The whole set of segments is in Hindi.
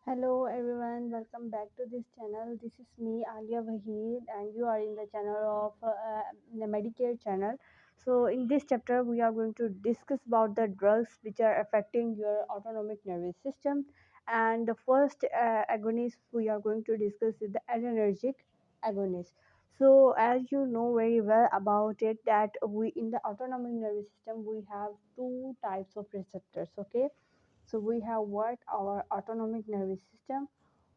Hello everyone, welcome back to this channel. This is me Alia Wahid and you are in the channel of the Medicare channel. So in this chapter we are going to discuss about the drugs which are affecting your autonomic nervous system, and the first agonist we are going to discuss is the adrenergic agonist. So as you know very well about it that we in the autonomic nervous system we have two types of receptors, okay? So we have what our autonomic nervous system,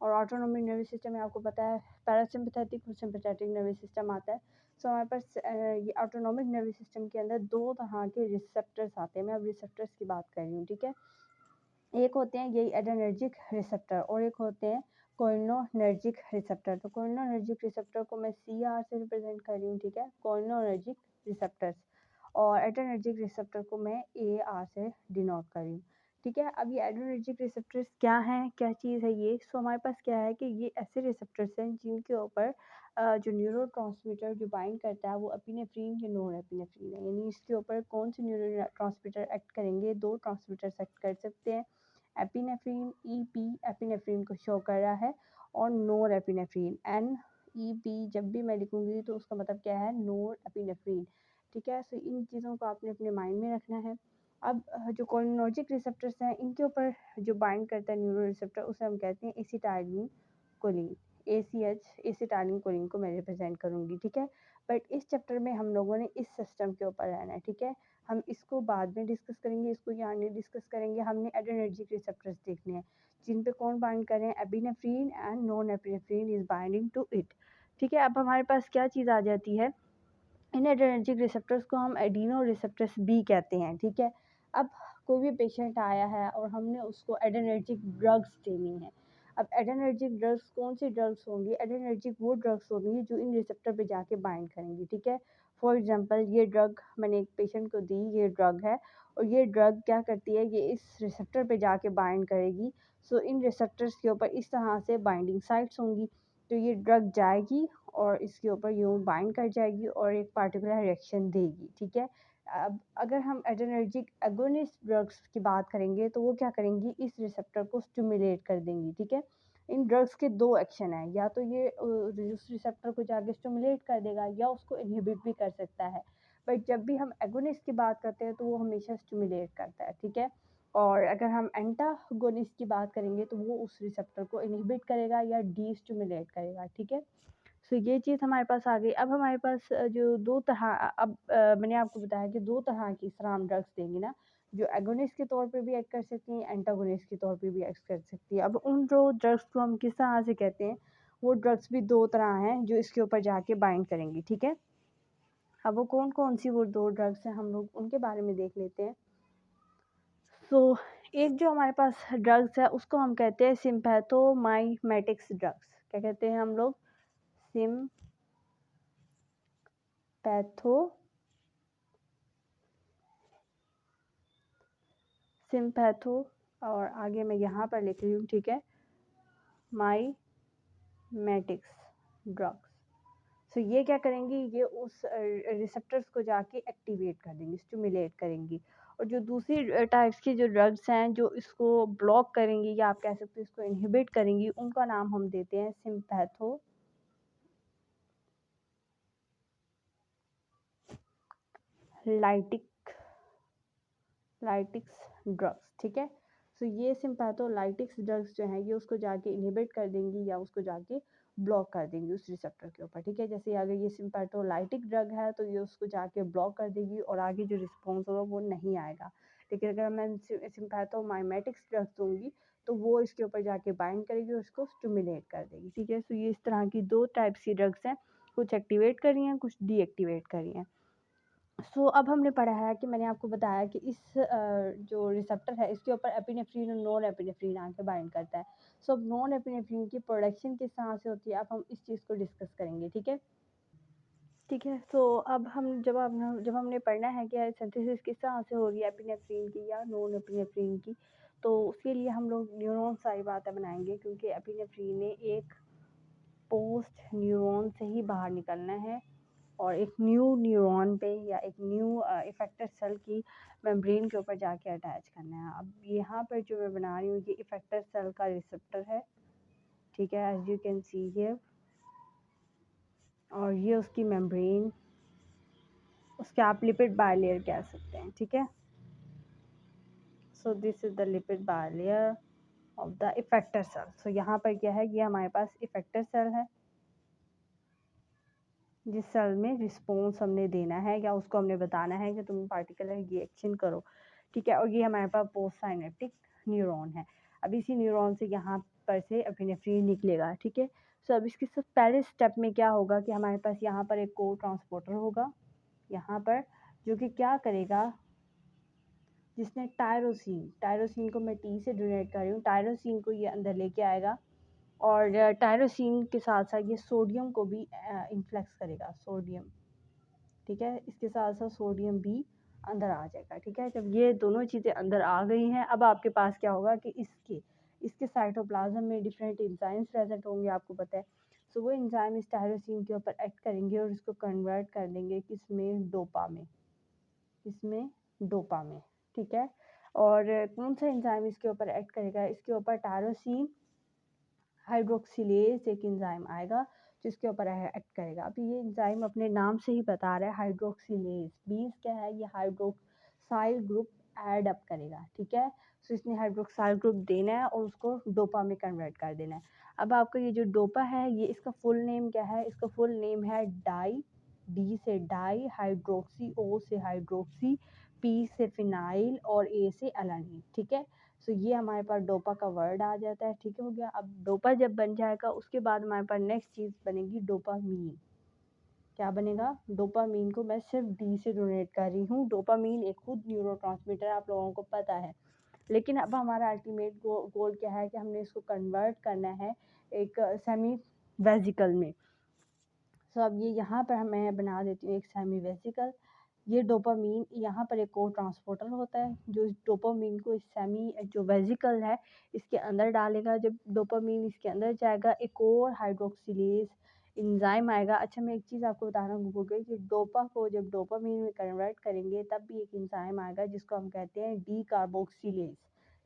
और ऑटोनॉमिक नर्वस सिस्टम में आपको पता है पैरासिम्पथेटिक और सिंपथेटिक नर्वस सिस्टम आता है। सो हमारे पास ये ऑटोनॉमिक नर्वस सिस्टम के अंदर दो तरह के रिसेप्टर्स आते हैं। मैं अब रिसेप्टर्स की बात कर रही हूँ, ठीक है। एक होते हैं यही एड्रेनर्जिक रिसेप्टर और एक होते हैं कोलिनर्जिक रिसेप्टर। तो कोलिनर्जिक रिसेप्टर को मैं सी आर से रिप्रेजेंट कर रही हूँ, ठीक है, कोलिनर्जिक रिसेप्टर्स, और एड्रेनर्जिक रिसेप्टर को मैं ए आर से डिनोट कर रही हूँ, ठीक है। अब ये एड्रेनर्जिक रिसेप्टर्स क्या हैं, क्या चीज़ है ये? सो हमारे पास क्या है कि ये ऐसे रिसेप्टर्स हैं जिनके ऊपर जो न्यूरोट्रांसमीटर जो बाइंड करता है वो एपिनेफ्रीन या नॉन एपिनेफ्रीन है। यानी इसके ऊपर कौन से न्यूरोट्रांसमीटर एक्ट करेंगे? दो ट्रांसमीटर्स एक्ट कर सकते हैं। एपिनेफ्रीन ईपी एपिनेफ्रीन को शो कर रहा है, और नोर एपिनेफ्रीन एन ईपी जब भी मैं लिखूंगी तो उसका मतलब क्या है? नोर एपिनेफ्रीन, ठीक है। सो इन चीज़ों को आपने अपने माइंड में रखना है। अब जो कोलिनर्जिक रिसेप्टर्स हैं इनके ऊपर जो बाइंड करता है न्यूरो रिसेप्टर उसे हम कहते हैं एसिटाइलिन कोलिन। एसिटाइलिन कोलिन को मैं रिप्रेजेंट करूंगी, ठीक है। बट इस चैप्टर में हम लोगों ने इस सिस्टम के ऊपर रहना है, ठीक है। हम इसको बाद में डिस्कस करेंगे, इसको यहाँ नहीं डिस्कस करेंगे। हमने एड्रेनर्जिक रिसेप्टर्स देखने हैं जिन पे कौन बाइंड कर रहे हैं, epinephrine and non epinephrine is binding to it, ठीक है। अब हमारे पास क्या चीज़ आ जाती है, इन एड्रेनर्जिक रिसेप्टर्स को हम एडिनो रिसेप्टर्स भी कहते हैं, ठीक है। अब कोई भी पेशेंट आया है और हमने उसको एड्रेनर्जिक ड्रग्स देनी है। अब एड्रेनर्जिक ड्रग्स कौन सी ड्रग्स होंगी? एड्रेनर्जिक वो ड्रग्स होंगी जो इन रिसेप्टर पे जाके बाइंड करेंगी, ठीक है। फॉर एग्जांपल ये ड्रग मैंने एक पेशेंट को दी, ये ड्रग है, और ये ड्रग क्या करती है, ये इस रिसेप्टर पे जाके बाइंड करेगी। सो इन रिसेप्टर्स के ऊपर इस तरह से बाइंडिंग साइट्स होंगी, तो ये ड्रग जाएगी और इसके ऊपर यूँ बाइंड कर जाएगी और एक पार्टिकुलर रिएक्शन देगी, ठीक है। अब अगर हम एड्रेनर्जिक एगोनिस्ट ड्रग्स की बात करेंगे तो वो क्या करेंगी, इस रिसेप्टर को स्टिमुलेट कर देंगी, ठीक है। इन ड्रग्स के दो एक्शन हैं, या तो ये उस रिसेप्टर को जाके स्टिमुलेट कर देगा या उसको इनहिबिट भी कर सकता है। बट जब भी हम एगोनिस्ट की बात करते हैं तो वो हमेशा स्टिमुलेट करता है, ठीक है। और अगर हम एंटागोनिस्ट की बात करेंगे तो वो उस रिसेप्टर को इनहिबिट करेगा या डी स्टिमुलेट करेगा, ठीक है। सो ये चीज़ हमारे पास आ गई। अब हमारे पास जो दो तरह अब मैंने आपको बताया कि दो तरह की इस तरह हम ड्रग्स देंगे ना, जो एगोनिस्ट के तौर पे भी एक्ट कर सकती हैं, एंटागोनिस्ट के तौर पे भी एक्ट कर सकती है। अब उन जो ड्रग्स को हम किस तरह से कहते हैं, वो ड्रग्स भी दो तरह हैं जो इसके ऊपर जाके बाइंड करेंगी, ठीक है। अब वो कौन कौन सी वो दो ड्रग्स हैं हम लोग उनके बारे में देख लेते हैं। सो एक जो हमारे पास ड्रग्स है उसको हम कहते हैं सिम्पैथोमाइमेटिक्स ड्रग्स। क्या कहते हैं हम लोग? सिम्पैथो सिम्पैथो और आगे मैं यहाँ पर लिख रही हूँ, ठीक है, माइमेटिक्स ड्रग्स। सो ये क्या करेंगी, ये उस रिसेप्टर्स को जाके एक्टिवेट कर देंगी, स्टिमुलेट करेंगी। और जो दूसरी टाइप्स की जो ड्रग्स हैं जो इसको ब्लॉक करेंगी या आप कह सकते हो इसको इनहिबिट करेंगी, उनका नाम हम देते हैं सिम्पैथो लाइटिक लाइटिक्स ड्रग्स, ठीक है। सो ये सिम्पैथोलाइटिक्स ड्रग्स जो हैं ये उसको जाके इनहिबिट कर देंगी या उसको जाके ब्लॉक कर देंगी उस रिसेप्टर के ऊपर, ठीक है। जैसे अगर ये सिम्पैथोलाइटिक ड्रग है तो ये उसको जाके ब्लॉक कर देगी और आगे जो रिस्पॉन्स होगा वो नहीं आएगा। लेकिन अगर मैं सिम्पैथोमाइमेटिक्स ड्रग्स दूंगी तो वो इसके ऊपर जाके बाइंड करेगी और उसको स्टिमुलेट कर देगी, ठीक है। सो ये इस तरह की दो टाइप्स की ड्रग्स हैं, कुछ एक्टिवेट कर रही हैं, कुछ डीएक्टिवेट कर रही हैं। अब हमने पढ़ा है कि मैंने आपको बताया कि इस जो रिसेप्टर है इसके ऊपर एपिनेफ्रीन और नॉन एपिनेफ्रीन आके बाइंड करता है। अब नॉन एपिनेफ्रीन की प्रोडक्शन किस तरह से होती है, अब हम इस चीज़ को डिस्कस करेंगे, ठीक है। ठीक है, तो अब हम जब हमने पढ़ना है कि सिंथेसिस किस तरह से हो रही है एपिनेफ्रीन की या नॉन एपिनेफ्रीन की, तो उसके लिए हम लोग न्यूरॉन सारी बातें बनाएंगे, क्योंकि एपिनेफ्रीन ने एक पोस्ट न्यूरॉन से ही बाहर निकलना है और एक न्यू न्यूरॉन पे या एक न्यू इफेक्टर सेल की मेम्ब्रेन के ऊपर जाके अटैच करना है। अब यहाँ पर जो मैं बना रही हूँ ये इफेक्टर सेल का रिसेप्टर है, ठीक है, as you can see here. और ये उसकी मेम्ब्रेन, उसके आप लिपिड बायलेयर कह सकते हैं, ठीक है। So this is the lipid bilayer of the effector cell. So यहाँ पर क्या है, ये हमारे पास इफेक्टर सेल है जिस सेल में रिस्पॉन्स हमने देना है या उसको हमने बताना है कि तुम पार्टिकुलर ये एक्शन करो, ठीक है। और ये हमारे पास पोस्ट साइनेप्टिक न्यूरॉन है। अब इसी न्यूरॉन से यहाँ पर से एपिनेफ्रिन निकलेगा, ठीक है। सो अब इसके सब पहले स्टेप में क्या होगा कि हमारे पास यहाँ पर एक को ट्रांसपोर्टर होगा यहाँ पर, जो कि क्या करेगा, जिसने टायरोसिन को मैं टी से डोनेट कर रही हूँ, टायरोसिन को ये अंदर लेके आएगा और टायरोसिन के साथ साथ ये सोडियम को भी इन्फ्लेक्स करेगा, सोडियम, ठीक है। इसके साथ साथ सोडियम भी अंदर आ जाएगा, ठीक है। जब ये दोनों चीज़ें अंदर आ गई हैं, अब आपके पास क्या होगा कि इसके साइटोप्लाज्म में डिफरेंट एंजाइम्स प्रेजेंट होंगे, आपको पता है। सो वो एंजाइम इस टायरोसिन के ऊपर एक्ट करेंगे और इसको कन्वर्ट कर देंगे किसमें, डोपा में, इसमें डोपा में, ठीक है। और कौन सा एंजाइम इसके ऊपर एक्ट करेगा, इसके ऊपर टायरोसिन हाइड्रोक्सिलेज एक एंजाइम आएगा जिसके ऊपर एक्ट करेगा। अब ये एंजाइम अपने नाम से ही बता रहा है हाइड्रोक्सिलेज, मीन्स क्या है, ये हाइड्रोक्साइल ग्रुप ऐड अप करेगा, ठीक है। सो इसने हाइड्रोक्साइल ग्रुप देना है और उसको डोपा में कन्वर्ट कर देना है। अब आपका ये जो डोपा है, ये इसका फुल नेम क्या है, इसका फुल नेम है डी से डाई हाइड्रोक्सी, ओ से हाइड्रोक्सी, पी से फिनाइल और ए से एलानीन, ठीक है। सो ये हमारे पास डोपा का वर्ड आ जाता है, ठीक हो गया। अब डोपा जब बन जाएगा उसके बाद हमारे पास नेक्स्ट चीज़ बनेगी डोपामीन। क्या बनेगा, डोपामीन को मैं सिर्फ डी से डोनेट कर रही हूँ। डोपामीन एक खुद न्यूरोट्रांसमीटर आप लोगों को पता है, लेकिन अब हमारा अल्टीमेट गोल क्या है कि हमने इसको कन्वर्ट करना है एक सेमी वेजिकल में। सो अब ये यहाँ पर मैं बना देती हूँ एक सेमी वेजिकल। ये डोपामीन यहाँ पर एक और ट्रांसपोर्टर होता है जो इस डोपामीन को इस सेमी जो वेजिकल है इसके अंदर डालेगा। जब डोपामीन इसके अंदर जाएगा, एक और हाइड्रोक्सिलेज एंजाइम आएगा। अच्छा, मैं एक चीज़ आपको बताना भूल गई कि डोपा को जब डोपामीन में कन्वर्ट करेंगे तब भी एक एंजाइम आएगा जिसको हम कहते हैं डी कार्बोक्सिलेज।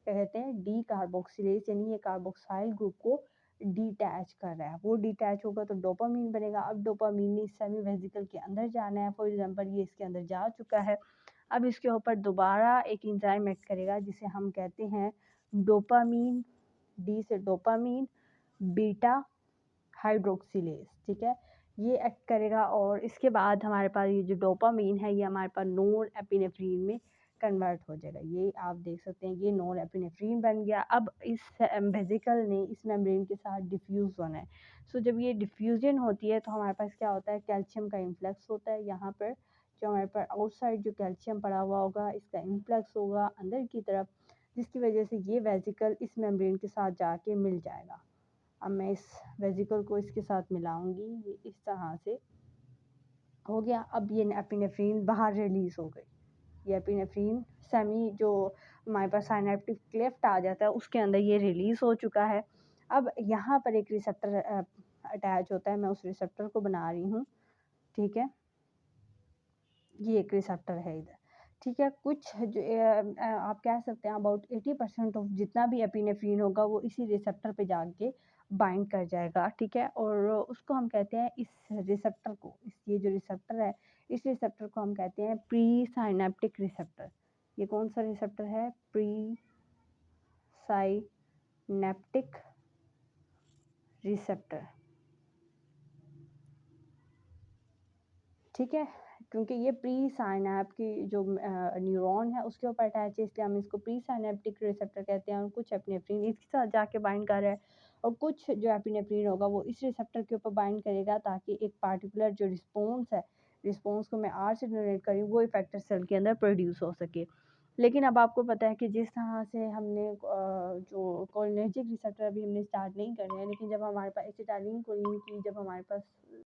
क्या कहते हैं, डी कार्बोक्सिलेज, यानी ये कार्बोक्साइल ग्रुप को डिटैच कर रहा है। वो डिटैच होगा तो डोपामीन बनेगा। अब डोपामीन ने सेमी वेजिकल के अंदर जाना है, फॉर एग्जांपल ये इसके अंदर जा चुका है। अब इसके ऊपर दोबारा एक एंजाइम एक्ट करेगा जिसे हम कहते हैं डोपामीन, डी से डोपामीन बीटा हाइड्रोक्सिलेज, ठीक है। ये एक्ट करेगा और इसके बाद हमारे पास ये जो डोपामीन है ये हमारे पास नोर एपिनेफ्रीन में कन्वर्ट हो जाएगा। ये आप देख सकते हैं, ये नोर एपिनेफ्रीन बन गया। अब इस वेजिकल ने इस मेम्ब्रेन के साथ डिफ्यूज़ होना है। सो जब ये डिफ्यूजन होती है तो हमारे पास क्या होता है, कैल्शियम का इन्फ्लक्स होता है। यहाँ पर जो हमारे पास आउटसाइड जो कैल्शियम पड़ा हुआ होगा इसका इन्फ्लक्स होगा अंदर की तरफ, जिसकी वजह से ये वेजिकल इस मेम्ब्रेन के साथ जाके मिल जाएगा। अब मैं इस वेजिकल को इसके साथ मिलाऊंगी, ये इस तरह से हो गया। अब ये एपिनेफ्रीन बाहर रिलीज हो गई। ये एपिनेफ्रीन सेमी जो हमारे पास साइनेप्टिक क्लेफ्ट आ जाता है उसके अंदर ये रिलीज हो चुका है। अब यहाँ पर एक रिसेप्टर अटैच होता है, मैं उस रिसेप्टर को बना रही हूँ, ठीक है। ये एक रिसेप्टर है इधर, ठीक है। कुछ जो आप कह सकते हैं अबाउट 80% ऑफ जितना भी एपिनेफ्रीन होगा वो इसी रिसेप्टर पे जाके बाइंड कर जाएगा, ठीक है। और उसको हम कहते हैं, इस रिसेप्टर को, ये जो रिसेप्टर है इस रिसेप्टर को हम कहते हैं प्री साइनेप्टिक रिसेप्टर। ये कौन सा रिसेप्टर है, प्री साइनेप्टिक रिसेप्टर, ठीक है। क्योंकि ये प्री साइनैप की जो न्यूरॉन है उसके ऊपर अटैच है, इसलिए हम इसको प्री साइनेप्टिक रिसेप्टर कहते हैं। और कुछ एपिनेफ्रीन इसके साथ जाके बाइंड कर रहा है और कुछ जो एपिनेफ्रीन होगा वो इस रिसेप्टर के ऊपर बाइंड करेगा ताकि एक पार्टिकुलर जो रिस्पॉन्स है, रिस्पॉन्स को मैं आर से जनरेट करी वो इफेक्टर सेल के अंदर प्रोड्यूस हो सके। लेकिन अब आपको पता है कि जिस तरह से हमने जो कोलिनर्जिक रिसेप्टर अभी हमने स्टार्ट नहीं करने हैं, लेकिन जब हमारे पास एसिटाइलिन कोलिन की जब हमारे पास